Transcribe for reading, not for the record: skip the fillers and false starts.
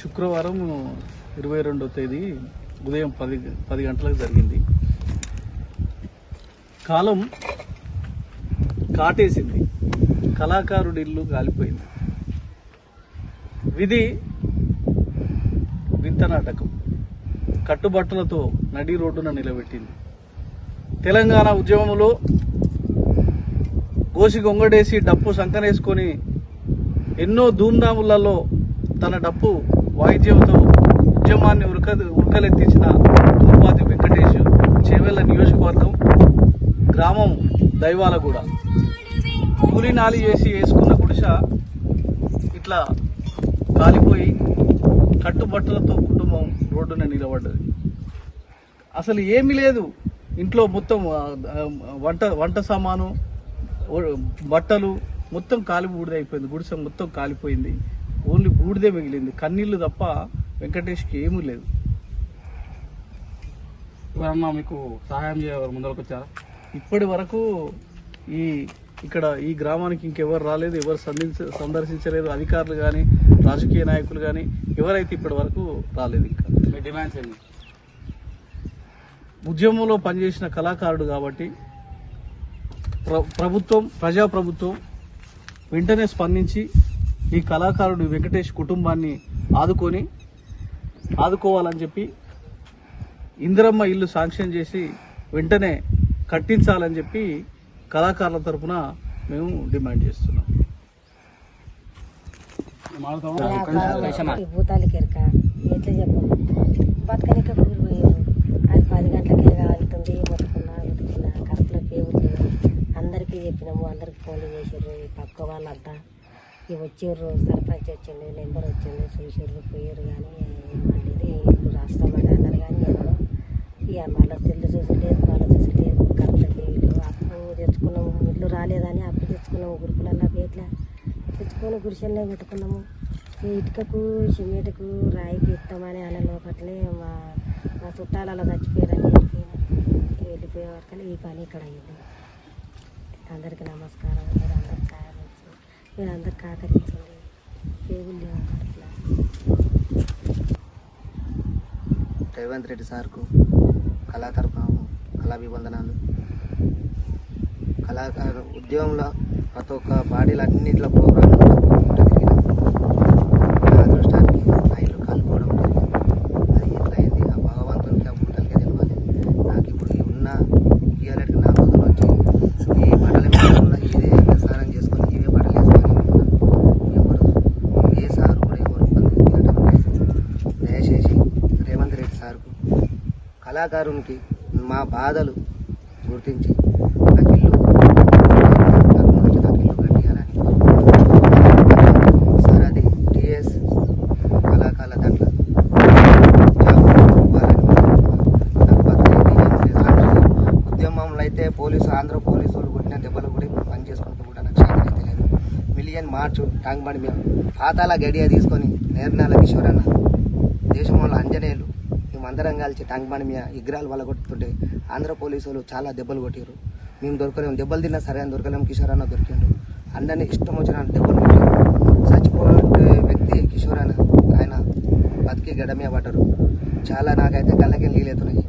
శుక్రవారం 22వ తేదీ ఉదయం 10 గంటలకు జరిగింది. కాలం కాటేసింది. కళాకారుడి ఇల్లు కాలిపోయింది. విధి వింత నాటకం కట్టుబట్టలతో నడి రోడ్డున నిలబెట్టింది. తెలంగాణ ఉద్యమంలో గోసి గొంగడేసి డప్పు సంకనేసుకొని ఎన్నో ధూమ్ధాములలో తన డప్పు వాయిద్యంతో ఉద్యమాన్ని ఉరకలెత్తించిన తూర్పాతి వెంకటేష్ చేవెళ్ల నియోజకవర్గం గ్రామం దైవాలగూడ కూలినాలి చేసి వేసుకున్న గుడిస ఇట్లా కాలిపోయి కట్టుబట్టలతో కుటుంబం రోడ్డున నిలబడ్డది. అసలు ఏమీ లేదు ఇంట్లో. మొత్తం వంట సామాను, బట్టలు మొత్తం కాలి బూడిద అయిపోయింది. గుడిసె మొత్తం కాలిపోయింది. ఓన్లీ బూడిదే మిగిలింది. కన్నీళ్లు తప్ప వెంకటేష్కి ఏమీ లేదు. ఎవరన్నా మీకు సహాయం చేయవారు ముందరకు వచ్చారా? ఇప్పటి వరకు ఇక్కడ ఈ గ్రామానికి ఇంకెవరు రాలేదు, ఎవరు సందర్శించలేదు. అధికారులు కానీ రాజకీయ నాయకులు కానీ ఎవరైతే ఇప్పటి వరకు రాలేదు. ఇంకా మీ డిమాండ్స్ ఏంటి? ఉద్యమంలో పనిచేసిన కళాకారుడు కాబట్టి ప్రజాప్రభుత్వం వెంటనే స్పందించి ఈ కళాకారుడు వెంకటేష్ కుటుంబాన్ని ఆదుకోవాలని చెప్పి ఇందిరమ్మ ఇల్లు శాంక్షన్ చేసి వెంటనే కట్టించాలని చెప్పి కళాకారుల తరఫున మేము డిమాండ్ చేస్తున్నాం. భూతాలకి ఎరక ఎట్లా చెప్పు బతకనిక కూలిపోయారు. అది 10 గంటలకే కాలుతుంది. బతుకున్నా కడుపులో పేరు లేదు. అందరికీ చెప్పినాము, అందరికి ఫోన్లు చేసారు. ఈ పక్క వాళ్ళంతా వచ్చిర్రు, సర్పంచ్ వచ్చిండు, నెంబర్ వచ్చిండు, చూసారు, పోయారు. కానీ మళ్ళీ ఇల్లు రాస్తామని అన్నారు. కానీ ఎవరో ఇక మళ్ళీ సెల్లు చూసలేదు, మళ్ళీ చూసలేదు. కడుపులకి అప్పు తెచ్చుకున్నాము, ఇల్లు రాలేదని అప్పు తెచ్చుకున్నాము. గురుకులల్లో పేట్ల తెచ్చుకొని గుడిసెల్లో పెట్టుకున్నాము. ఇటుకకు సిమెంట్కు రాయికి ఇస్తామని అన్న లోపట్లే మా చుట్టాలలో చచ్చిపోయారని వెళ్ళిపోయే వరకు ఈ పని ఇక్కడ అయ్యింది. అందరికీ నమస్కారం. మీరు అందరు సాయం ఇచ్చి మీరు అందరు సహకరించండి. పేగులు అట్లా రేవంత్ రెడ్డి సార్కు కళాభివందనాలు. కళాకారు ఉద్యమంలో ప్రతి ఒక్క బాడీలు అన్నింటిలో ప్రోగ్రాం అదృష్టానికి ఆ ఇల్లు కాలిపోవడం అది ఎట్లా అయింది ఆ భగవంతునికి ఆ భూతలకే తెలియాలి. నాకు ఇప్పుడు ఉన్న ఇయ్యాలకి నా పదవులు వచ్చి ఈ బట్టల మీద ఇదే ప్రసారం చేసుకొని ఇవే బట్టలు వేసుకొని ఎవరు ఏ సారు కూడా ఎవరు స్పందించడం లేదు. దయచేసి రేవంత్ రెడ్డి సార్కు కళాకారునికి మా బాధలు గుర్తించి నాకు ఇల్లు కట్టియాలని సార్. అది టీఎస్ కళాకారుల దాంట్లో ఉద్యమంలో అయితే ఆంధ్ర పోలీసు వాళ్ళు కొట్టిన దెబ్బలు కూడా ఇప్పుడు పని చేసుకుంటూ కూడా నాకు శాతం అయితే లేదు. మిలియన్ మార్చు ట్యాంక్ బండి మేము పాతాల గడియ తీసుకొని నేర్నాల కిషోరన్న దేశంలో అంజనేయులు మేమందరం కలిసి ట్యాంక్ బండి మీద విగ్రహాలు వల్ల కొట్టుతుంటే ఆంధ్ర పోలీసు వాళ్ళు చాలా దెబ్బలు కొట్టారు. మేము దొరకలేము, దెబ్బలు తిన్నా సరే అని దొరకలేము. కిషోర్ అన్న దొరికిండు. అందరినీ ఇష్టం వచ్చిన దెబ్బలు కొట్టారు. చచ్చిపోయే వ్యక్తి కిషోర్ అన్న, ఆయన బతికి గడ మీద పడ్డారు. చాలా నాకైతే కళ్ళకి నీళ్ళెత్తున్నాయి.